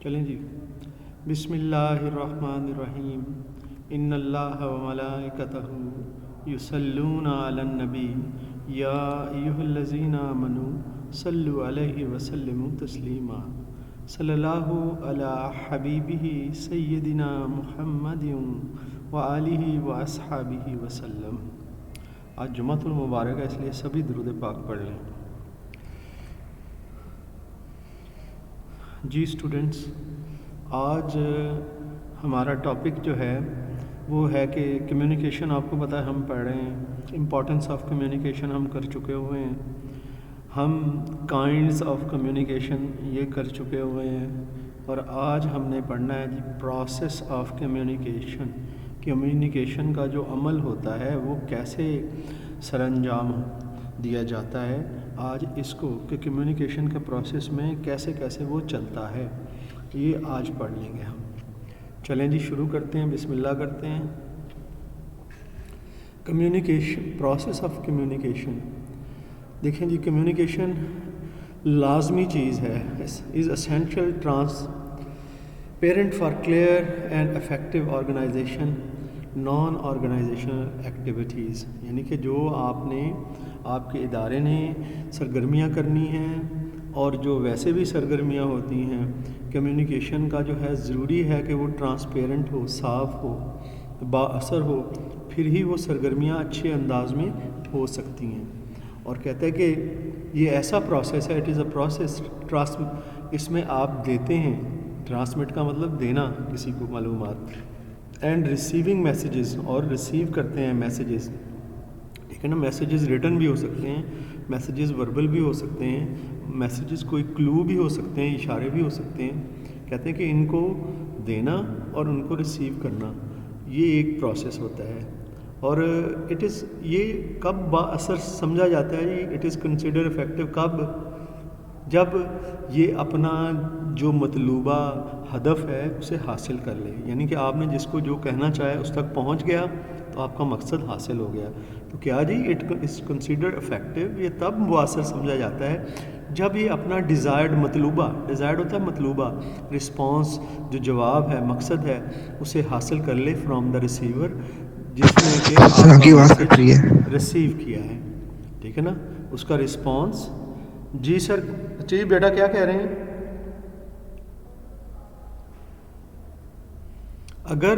چلیں جی. بسم اللہ الرحمن الرحیم. ان اللہ و ملائکتہ یصلون علی النبی یا ایھا الذین آمنوا صلوا علیہ وسلموا تسلیما. صلی اللہ علی حبیبہ سیدنا محمد وآلہ واصحابہ وسلم. آج جمعۃ المبارک ہے، اس لیے سبھی درود پاک پڑھ لیں. جی اسٹوڈنٹس، آج ہمارا ٹاپک جو ہے وہ ہے کہ کمیونیکیشن. آپ کو پتہ ہے ہم پڑھ رہے ہیں امپورٹنس آف کمیونیکیشن، ہم کر چکے ہوئے ہیں. ہم کائنڈز آف کمیونیکیشن یہ کر چکے ہوئے ہیں، اور آج ہم نے پڑھنا ہے جی پروسیس آف کمیونیکیشن. کمیونیکیشن کا جو عمل ہوتا ہے وہ کیسے سر انجام دیا جاتا ہے. آج اس کو کہ کمیونیکیشن کے پروسیس میں کیسے کیسے وہ چلتا ہے، یہ آج پڑھ لیں گے ہم. چلیں جی شروع کرتے ہیں، بسم اللہ کرتے ہیں. Communication, process of communication. دیکھیں جی، کمیونیکیشن لازمی چیز ہے. Is essential transparent for clear and effective organization non organizational activities. یعنی کہ جو آپ کے ادارے نے سرگرمیاں کرنی ہیں، اور جو ویسے بھی سرگرمیاں ہوتی ہیں، کمیونیکیشن کا جو ہے ضروری ہے کہ وہ ٹرانسپیرنٹ ہو، صاف ہو، با اثر ہو، پھر ہی وہ سرگرمیاں اچھے انداز میں ہو سکتی ہیں. اور کہتے ہیں کہ یہ ایسا پروسیس ہے، اٹ از اے پروسیس. اس میں آپ دیتے ہیں، ٹرانسمٹ کا مطلب دینا کسی کو معلومات، اینڈ ریسیونگ میسیجز، اور ریسیو کرتے ہیں میسیجز. ٹھیک ہے نا. میسیجز ریٹن بھی ہو سکتے ہیں، میسیجز وربل بھی ہو سکتے ہیں، میسیجز کوئی کلو بھی ہو سکتے ہیں، اشارے بھی ہو سکتے ہیں. کہتے ہیں کہ ان کو دینا اور ان کو ریسیو کرنا، یہ ایک پروسیس ہوتا ہے. اور یہ کب با اثر سمجھا جاتا ہے؟ اٹ از کنسیڈر افیکٹو کب؟ جب یہ اپنا جو مطلوبہ ہدف ہے اسے حاصل کر لے. یعنی کہ آپ نے جس کو جو کہنا چاہے اس تک پہنچ گیا تو آپ کا مقصد حاصل ہو گیا. تو کیا جی اٹ از کنسیڈر افیکٹو. یہ تب مؤثر سمجھا جاتا ہے جب یہ اپنا ڈیزائرڈ ڈیزائرڈ ہوتا ہے مطلوبہ رسپانس، جو جواب ہے، مقصد ہے، اسے حاصل کر لے فرام دا ریسیور، جس نے کہ آپ کا میسیج ریسیو کیا ہے. ٹھیک ہے نا. اس کا رسپانس. جی سر، جی بیٹا کیا کہہ رہے ہیں؟ اگر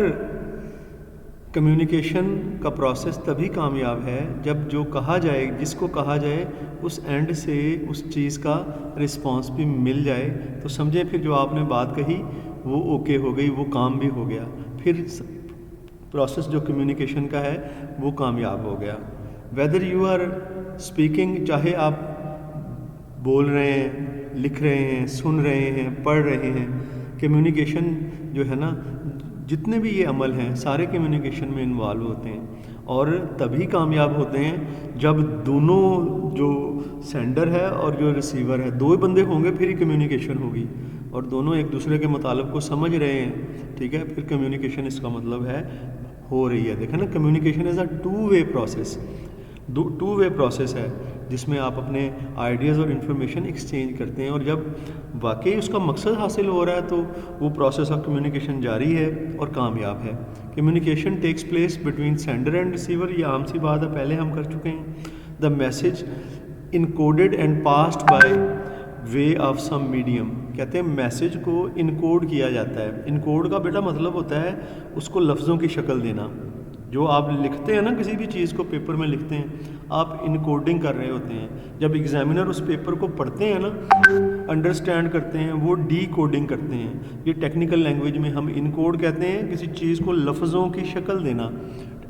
کمیونیکیشن کا پروسیس تبھی کامیاب ہے جب جو کہا جائے، جس کو کہا جائے، اس اینڈ سے اس چیز کا رسپانس بھی مل جائے، تو سمجھیں پھر جو آپ نے بات کہی وہ اوکے ہو گئی، وہ کام بھی ہو گیا، پھر پروسیس جو کمیونیکیشن کا ہے وہ کامیاب ہو گیا. ویدر یو آر اسپیکنگ، چاہے آپ بول رہے ہیں، لکھ رہے ہیں، سن رہے ہیں، پڑھ رہے ہیں، کمیونیکیشن جو ہے نا، جتنے بھی یہ عمل ہیں سارے کمیونیکیشن میں انوالو ہوتے ہیں. اور تبھی کامیاب ہوتے ہیں جب دونوں، جو سینڈر ہے اور جو ریسیور ہے، دو بندے ہوں گے پھر ہی کمیونیکیشن ہوگی، اور دونوں ایک دوسرے کے مطالب کو سمجھ رہے ہیں. ٹھیک ہے، پھر کمیونیکیشن اس کا مطلب ہے ہو رہی ہے. دیکھیں نا، communication is a two way process ہے، جس میں آپ اپنے آئیڈیاز اور انفارمیشن ایکسچینج کرتے ہیں. اور جب واقعی اس کا مقصد حاصل ہو رہا ہے تو وہ پروسیس آف کمیونیکیشن جاری ہے اور کامیاب ہے. Communication takes place between sender and receiver. یہ عام سی بات ہے، پہلے ہم کر چکے ہیں. The message encoded and passed by way of some medium. کہتے ہیں میسیج کو انکوڈ کیا جاتا ہے. انکوڈ کا بیٹا مطلب ہوتا ہے اس کو لفظوں کی شکل دینا. جو آپ لکھتے ہیں نا، کسی بھی چیز کو پیپر میں لکھتے ہیں، آپ انکوڈنگ کر رہے ہوتے ہیں. جب ایگزامینر اس پیپر کو پڑھتے ہیں نا، انڈرسٹینڈ کرتے ہیں، وہ ڈی کوڈنگ کرتے ہیں. یہ ٹیکنیکل لینگویج میں ہم انکوڈ کہتے ہیں. کسی چیز کو لفظوں کی شکل دینا،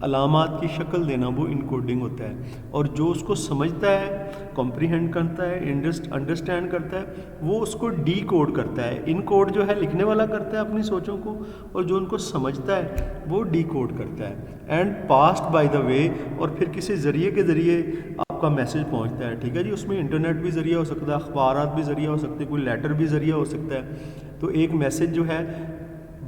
علامات کی شکل دینا، وہ انکوڈنگ ہوتا ہے. اور جو اس کو سمجھتا ہے، کمپریہینڈ کرتا ہے، انڈرسٹینڈ کرتا ہے، وہ اس کو ڈی کوڈ کرتا ہے. ان کوڈ جو ہے لکھنے والا کرتا ہے اپنی سوچوں کو، اور جو ان کو سمجھتا ہے وہ ڈی کوڈ کرتا ہے. اینڈ پاسڈ بائی دا وے، اور پھر کسی ذریعے کے ذریعے آپ کا میسیج پہنچتا ہے. ٹھیک ہے جی. اس میں انٹرنیٹ بھی ذریعہ ہو سکتا ہے، اخبارات بھی ذریعہ ہو سکتے ہیں، کوئی لیٹر بھی ذریعہ ہو سکتا ہے. تو ایک میسیج جو ہے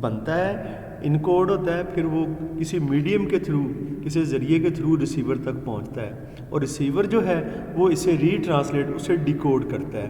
بنتا ہے، انکوڈ ہوتا ہے، پھر وہ کسی میڈیم کے تھرو، کسی ذریعے کے تھرو ریسیور تک پہنچتا ہے. اور ریسیور جو ہے وہ اسے ری ٹرانسلیٹ، اسے ڈیکوڈ کرتا ہے.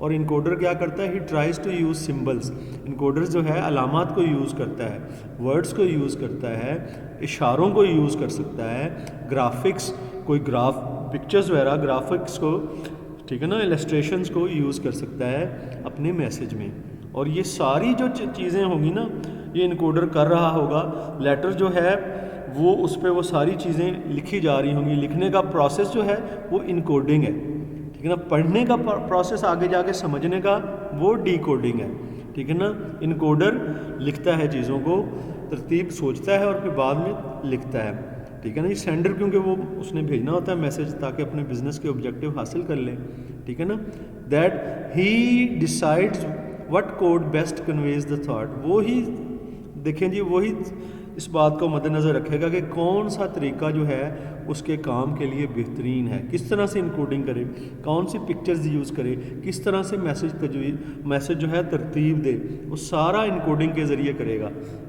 اور انکوڈر کیا کرتا ہے؟ He tries to use symbols. Encoder جو ہے علامات کو یوز کرتا ہے, ورڈز کو یوز کرتا ہے, اشاروں کو یوز کر سکتا ہے, گرافکس, کوئی پکچرز وغیرہ گرافکس کو, ٹھیک ہے نا, السٹریشنز کو یوز کر سکتا ہے اپنے میسج میں. اور یہ ساری جو چیزیں ہوں گی نا, یہ انکوڈر کر رہا ہوگا. لیٹر جو ہے وہ اس پہ وہ ساری چیزیں لکھی جا رہی ہوں گی. لکھنے کا پروسیس جو ہے وہ انکوڈنگ ہے, ٹھیک ہے نا. پڑھنے کا پروسیس آگے جا کے سمجھنے کا وہ ڈی کوڈنگ ہے, ٹھیک ہے نا. انکوڈر لکھتا ہے چیزوں کو, ترتیب سوچتا ہے اور پھر بعد میں لکھتا ہے, ٹھیک ہے نا. یہ سینڈر کیونکہ وہ اس نے بھیجنا ہوتا ہے میسج تاکہ اپنے بزنس کے آبجیکٹیو حاصل کر لے, ٹھیک ہے نا. That he decides what could best conveys the thought. وہی دیکھیں جی, وہی اس بات کو مد نظر رکھے گا کہ کون سا طریقہ جو ہے اس کے کام کے لیے بہترین ہے, کس طرح سے انکوڈنگ کرے, کون سی پکچرز یوز کرے, کس طرح سے میسج جو ہے ترتیب دے, وہ سارا انکوڈنگ کے ذریعے کرے گا.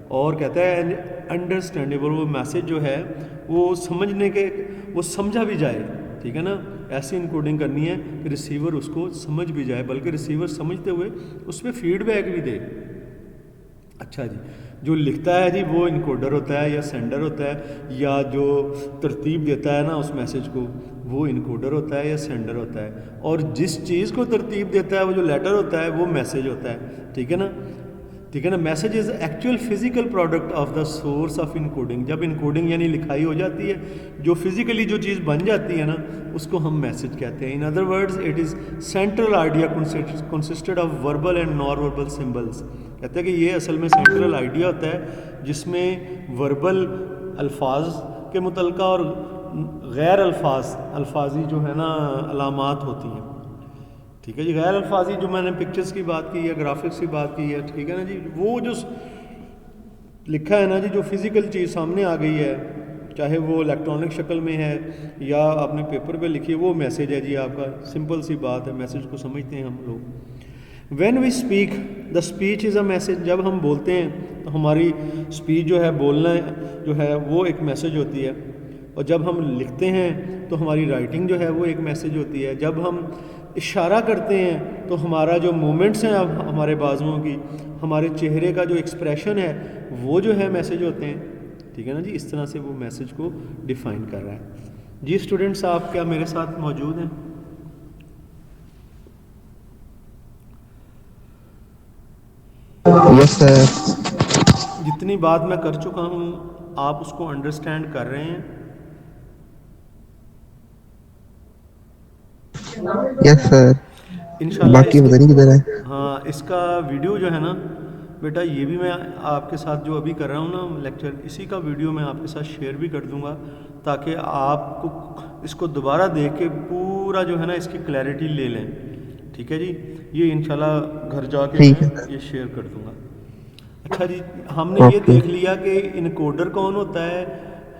اور کہتا ہے انڈرسٹینڈیبل, وہ میسج جو ہے وہ سمجھنے کے, وہ سمجھا بھی جائے, ٹھیک ہے نا. ایسی انکوڈنگ کرنی ہے کہ ریسیور اس کو سمجھ بھی جائے, بلکہ ریسیور سمجھتے ہوئے اس پہ فیڈ بیک بھی دے. اچھا جی, جو لکھتا ہے جی وہ انکوڈر ہوتا ہے یا سینڈر ہوتا ہے, یا جو ترتیب دیتا ہے نا اس میسج کو وہ انکوڈر ہوتا ہے یا سینڈر ہوتا ہے. اور جس چیز کو ترتیب دیتا ہے وہ جو لیٹر ہوتا ہے وہ میسج ہوتا ہے, ٹھیک ہے نا. ٹھیک ہے نا. Message is actual physical product of the source of encoding. جب انکوڈنگ یعنی لکھائی ہو جاتی ہے, جو فزیکلی جو چیز بن جاتی ہے نا اس کو ہم میسج کہتے ہیں. In other words it is central idea consisted of verbal and non verbal symbols. کہتے ہیں کہ یہ اصل میں سینٹرل آئیڈیا ہوتا ہے جس میں وربل الفاظ کے متعلقہ اور غیر الفاظی جو ہے نا علامات ہوتی ہیں, ٹھیک ہے جی. غیر الفاظی جو میں نے پکچرز کی بات کی ہے, گرافکس کی بات کی ہے, ٹھیک ہے نا جی. وہ جو لکھا ہے نا جی, جو فزیکل چیز سامنے آ گئی ہے, چاہے وہ الیکٹرانک شکل میں ہے یا آپ نے پیپر پہ لکھی ہے, وہ میسج ہے جی آپ کا. سمپل سی بات ہے, میسج کو سمجھتے ہیں ہم لوگ. When we speak the speech is a message. جب ہم بولتے ہیں تو ہماری اسپیچ جو ہے, بولنا جو ہے وہ ایک میسج ہوتی ہے. اور جب ہم لکھتے ہیں تو ہماری رائٹنگ جو ہے وہ ایک میسج ہوتی ہے. جب ہم اشارہ کرتے ہیں تو ہمارا جو مومنٹس ہیں ہمارے بازوؤں کی, ہمارے چہرے کا جو ایکسپریشن ہے وہ جو ہے میسج ہوتے ہیں, ٹھیک ہے نا جی. اس طرح سے وہ میسج کو ڈیفائن کر رہا ہے. جی اسٹوڈنٹس, آپ کیا میرے ساتھ موجود ہیں؟ یس سر. جتنی بات میں کر چکا ہوں آپ اس کو انڈرسٹینڈ کر رہے ہیں؟ یس سر. انشاءاللہ باقی اس پتہ نہیں کدھر ہے. ہاں, اس کا ویڈیو جو ہے نا بیٹا, یہ بھی میں آپ کے ساتھ جو ابھی کر رہا ہوں نا لیکچر, اسی کا ویڈیو میں آپ کے ساتھ شیئر بھی کر دوں گا تاکہ آپ کو اس کو دوبارہ دیکھ کے پورا جو ہے نا اس کی کلیئرٹی لے لیں, ٹھیک ہے جی. یہ انشاءاللہ گھر جا کے ٹھیک ہے میں سر. یہ شیئر کر دوں گا. اچھا جی, ہم نے یہ دیکھ لیا کہ انکوڈر کون ہوتا ہے,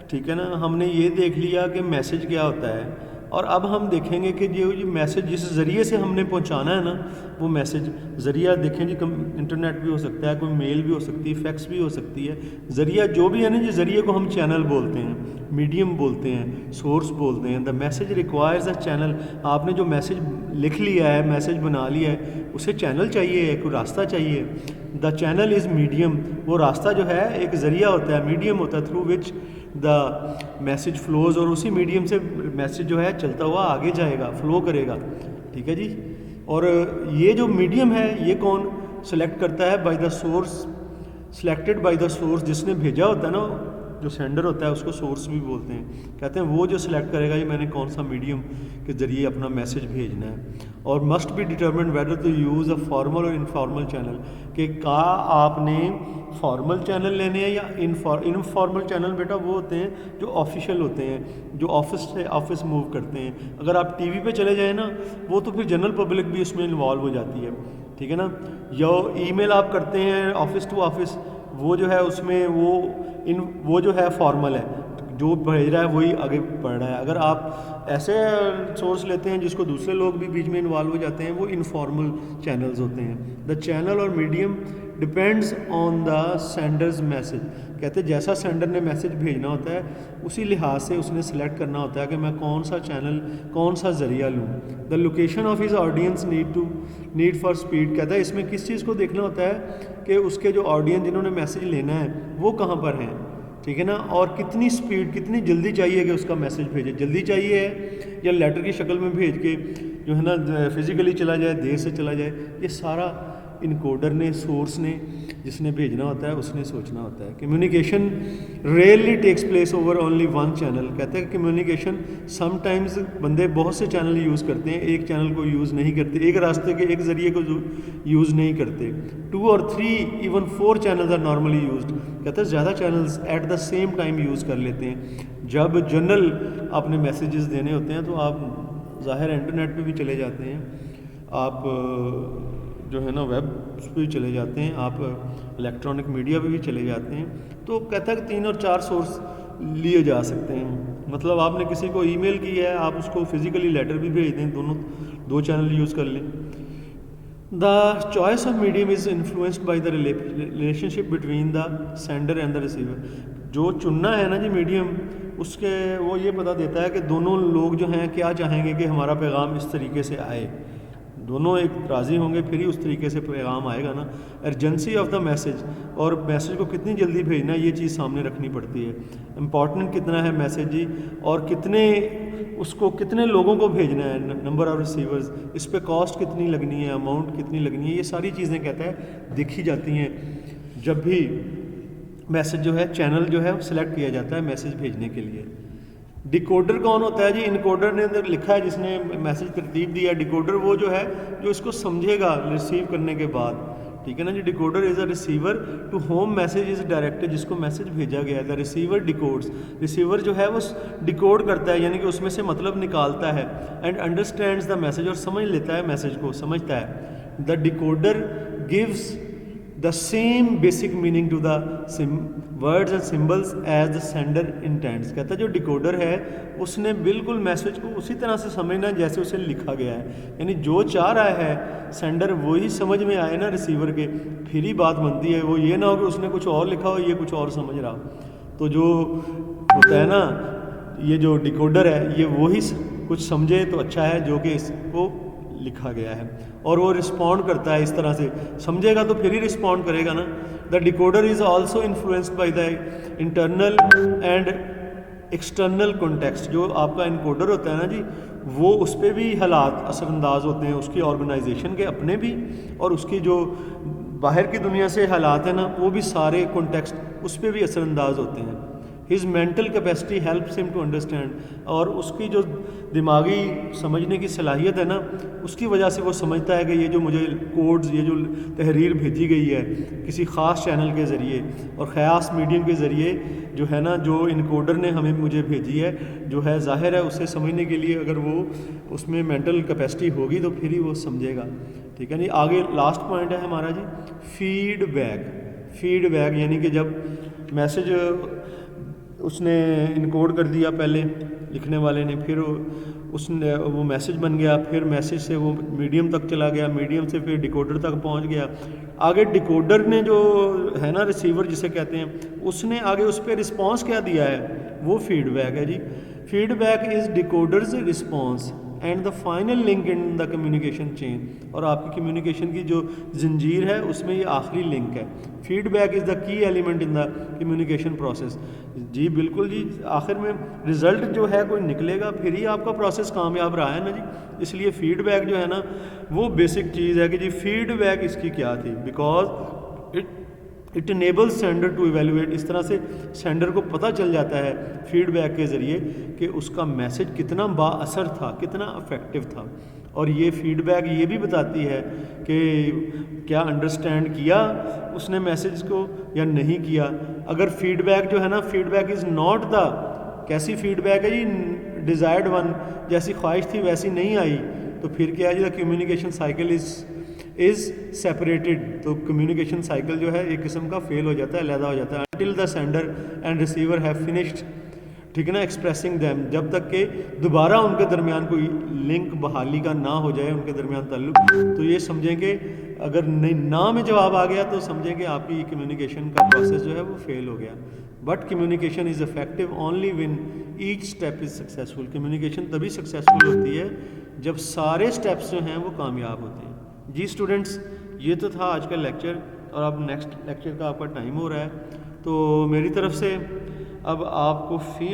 ٹھیک ہے نا. ہم نے یہ دیکھ لیا کہ میسج کیا ہوتا ہے. اور اب ہم دیکھیں گے کہ جو میسج جس ذریعے سے ہم نے پہنچانا ہے نا, وہ میسج ذریعہ دیکھیں جی, انٹرنیٹ بھی ہو سکتا ہے, کوئی میل بھی ہو سکتی ہے, فیکس بھی ہو سکتی ہے. ذریعہ جو بھی ہے نا جی, ذریعے کو ہم چینل بولتے ہیں, میڈیم بولتے ہیں, سورس بولتے ہیں. The message requires a channel. آپ نے جو میسج لکھ لیا ہے, میسج بنا لیا ہے, اسے چینل چاہیے ہے, کوئی راستہ چاہیے. The channel is medium. وہ راستہ جو ہے ایک ذریعہ ہوتا ہے, میڈیم ہوتا ہے, through which the message flows. اور اسی میڈیم سے میسج جو ہے چلتا ہوا آگے جائے گا, فلو کرے گا, ٹھیک ہے جی. اور یہ جو میڈیم ہے یہ کون سلیکٹ کرتا ہے؟ By the source, selected by the source. جس نے بھیجا ہوتا ہے نا, جو سینڈر ہوتا ہے اس کو سورس بھی بولتے ہیں. کہتے ہیں وہ جو سلیکٹ کرے گا یہ میں نے کون سا میڈیم کے ذریعے اپنا میسج بھیجنا ہے. اور must be determined whether to use a formal or informal channel. کہ آپ نے فارمل چینل لینے ہیں یا انفارمل چینل. بیٹا وہ ہوتے ہیں جو آفیشیل ہوتے ہیں, جو آفس سے آفس موو کرتے ہیں. اگر آپ ٹی وی پہ چلے جائیں نا, وہ تو پھر جنرل پبلک بھی اس میں انوالو ہو جاتی ہے, ٹھیک ہے نا. یا ای میل آپ کرتے ہیں آفس ٹو آفس, وہ جو ہے اس میں وہ جو ہے فارمل ہے, جو بھیج رہا ہے وہی آگے پڑھ رہا ہے. اگر آپ ایسے سورس لیتے ہیں جس کو دوسرے لوگ بھی بیچ میں انوالو ہو جاتے ہیں, وہ انفارمل چینلز ہوتے ہیں. The channel or medium depends on the sender's message. کہتے جیسا سینڈر نے میسج بھیجنا ہوتا ہے اسی لحاظ سے اس نے سلیکٹ کرنا ہوتا ہے کہ میں کون سا چینل کون سا ذریعہ لوں. The location of his audience need for speed. کہتا ہے اس میں کس چیز کو دیکھنا ہوتا ہے کہ اس کے جو آڈینس جنہوں نے میسج لینا ہے وہ کہاں پر ہیں, ٹھیک ہے نا, اور کتنی سپیڈ کتنی جلدی چاہیے کہ اس کا میسج بھیجے. جلدی چاہیے ہے یا لیٹر کی شکل میں بھیج کے جو ہے نا فزیکلی چلا جائے, دیر سے چلا جائے, یہ سارا انکوڈر نے سورس نے جس نے بھیجنا ہوتا ہے اس نے سوچنا ہوتا ہے. Communication rarely takes place over only one channel. کہتے ہیں کہ کمیونیکیشن سم ٹائمز بندے بہت سے چینل یوز کرتے ہیں, ایک چینل کو یوز نہیں کرتے, ایک راستے کے ایک ذریعے کو یوز نہیں کرتے. 2 اور 3 even 4 channels are normally used. کہتے ہیں زیادہ channels at the same time use کر لیتے ہیں. جب جنرل آپ نے میسیجز دینے ہوتے ہیں تو آپ ظاہر انٹرنیٹ پہ بھی چلے جاتے ہیں, آپ جو ہے نا ویب پہ بھی چلے جاتے ہیں, آپ الیکٹرانک میڈیا پہ بھی چلے جاتے ہیں. تو کہتا ہے کہ 3 اور 4 سورس لیے جا سکتے ہیں. مطلب آپ نے کسی کو ای میل کی ہے, آپ اس کو فزیکلی لیٹر بھی بھیج دیں, دونوں 2 چینل یوز کر لیں. The choice of medium is influenced by the relation ship between the sender and the receiver. جو چننا ہے نا جی میڈیم, اس کے وہ یہ پتہ دیتا ہے کہ دونوں لوگ جو ہیں کیا چاہیں گے کہ ہمارا پیغام اس طریقے سے آئے. دونوں ایک راضی ہوں گے پھر ہی اس طریقے سے پیغام آئے گا نا. ارجنسی آف دا میسج, اور میسج کو کتنی جلدی بھیجنا ہے یہ چیز سامنے رکھنی پڑتی ہے. امپورٹنٹ کتنا ہے میسج جی, اور کتنے اس کو کتنے لوگوں کو بھیجنا ہے, نمبر آف ریسیورز, اس پہ کاسٹ کتنی لگنی ہے, اماؤنٹ کتنی لگنی ہے, یہ ساری چیزیں کہتا ہے دیکھی جاتی ہیں جب بھی میسج جو ہے چینل جو ہے سلیکٹ کیا جاتا ہے میسج بھیجنے کے لیے. ڈیکوڈر کون ہوتا ہے جی؟ انکوڈر نے اندر لکھا ہے جس نے میسج ترتیب دیا. ڈیکوڈر وہ جو ہے جو اس کو سمجھے گا ریسیو کرنے کے بعد, ٹھیک ہے نا جی. Decoder is a receiver to whom message is directed, جس کو میسج بھیجا گیا ہے. دا ریسیور ڈیکوڈس, ریسیور جو ہے وہ ڈیکوڈ کرتا ہے یعنی کہ اس میں سے مطلب نکالتا ہے. اینڈ انڈرسٹینڈز دا میسج, اور سمجھ لیتا ہے میسج کو, سمجھتا ہے. The decoder gives the same basic meaning to the words and symbols as the sender intends. کہتا ہے جو ڈیکوڈر ہے اس نے بالکل میسج کو اسی طرح سے سمجھنا ہے جیسے اسے لکھا گیا ہے, یعنی جو چاہ رہا ہے سینڈر وہی سمجھ میں آئے نا ریسیور کے, پھر ہی بات بنتی ہے. وہ یہ نہ ہو کہ اس نے کچھ اور لکھا ہو یہ کچھ اور سمجھ رہا. تو جو ہوتا ہے نا یہ جو ڈیکوڈر ہے یہ وہی کچھ سمجھے تو اچھا ہے جو کہ اس کو لکھا گیا ہے, اور وہ رسپونڈ کرتا ہے اس طرح سے, سمجھے گا تو پھر ہی رسپونڈ کرے گا نا. The decoder is also influenced by the internal and external context. جو آپ کا انکوڈر ہوتا ہے نا جی وہ اس پہ بھی حالات اثر انداز ہوتے ہیں, اس کی آرگنائزیشن کے اپنے بھی, اور اس کی جو باہر کی دنیا سے حالات ہیں نا وہ بھی سارے کانٹیکسٹ اس پہ بھی اثر انداز ہوتے ہیں. ہز مینٹل کیپیسٹی ہیلپس ہم ٹو انڈرسٹینڈ, اور اس کی جو دماغی سمجھنے کی صلاحیت ہے نا اس کی وجہ سے وہ سمجھتا ہے کہ یہ جو مجھے کوڈز, یہ جو تحریر بھیجی گئی ہے کسی خاص چینل کے ذریعے اور خاص میڈیم کے ذریعے جو ہے نا, جو انکوڈر نے مجھے بھیجی ہے, جو ہے ظاہر ہے اسے سمجھنے کے لیے اگر وہ اس میں مینٹل کیپیسٹی ہوگی تو پھر ہی وہ سمجھے گا. ٹھیک ہے جی. آگے لاسٹ پوائنٹ ہے ہمارا جی فیڈ بیک. فیڈ بیک یعنی کہ جب میسج اس نے انکوڈ کر دیا پہلے لکھنے والے نے, پھر اس نے وہ میسج بن گیا, پھر میسج سے وہ میڈیم تک چلا گیا, میڈیم سے پھر ڈیکوڈر تک پہنچ گیا. آگے ڈیکوڈر نے جو ہے نا ریسیور جسے کہتے ہیں, اس نے آگے اس پہ رسپانس کیا دیا ہے, وہ فیڈ بیک ہے جی. Feedback is decoder's response and the final link in the communication chain, اور آپ کی کمیونیکیشن کی جو زنجیر ہے اس میں یہ آخری لنک ہے. Feed back is the key element in the communication process. جی بالکل جی, آخر میں رزلٹ جو ہے کوئی نکلے گا پھر ہی آپ کا پروسیس کامیاب رہا ہے نا جی. اس لیے فیڈ بیک جو ہے نا وہ بیسک چیز ہے کہ جی فیڈ بیک اس کی کیا تھی, because it enable sender to evaluate. اس طرح سے سینڈر کو پتہ چل جاتا ہے فیڈ بیک کے ذریعے کہ اس کا میسج کتنا با اثر تھا, کتنا افیکٹو تھا. اور یہ فیڈ بیک یہ بھی بتاتی ہے کہ کیا انڈرسٹینڈ کیا اس نے میسج کو یا نہیں کیا. اگر فیڈ بیک جو ہے نا, feedback is not the, کیسی فیڈ بیک ہے جی, ڈیزائرڈ ون, جیسی خواہش تھی ویسی نہیں آئی, تو پھر کیا ہے جی, the communication cycle is separated. تو کمیونیکیشن سائیکل جو ہے ایک قسم کا فیل ہو جاتا ہے, علیحدہ ہو جاتا ہے. Until the sender and receiver have finished ٹھیک ہے نا, ایکسپریسنگ دیم, جب تک کہ دوبارہ ان کے درمیان کوئی لنک بحالی کا نہ ہو جائے, ان کے درمیان تعلق, تو یہ سمجھیں کہ اگر نہ میں جواب آ گیا تو سمجھیں کہ آپ کی کمیونیکیشن کا پروسیس جو ہے وہ فیل ہو گیا. But communication is effective only when each step is successful. Communication تبھی سکسیزفل ہوتی ہے جب سارے اسٹیپس جو ہیں وہ کامیاب ہوتے ہیں. جی اسٹوڈنٹس, یہ تو تھا آج کا لیکچر, اور اب نیکسٹ لیکچر کا آپ کا ٹائم ہو رہا ہے. تو میری طرف سے اب آپ کو فی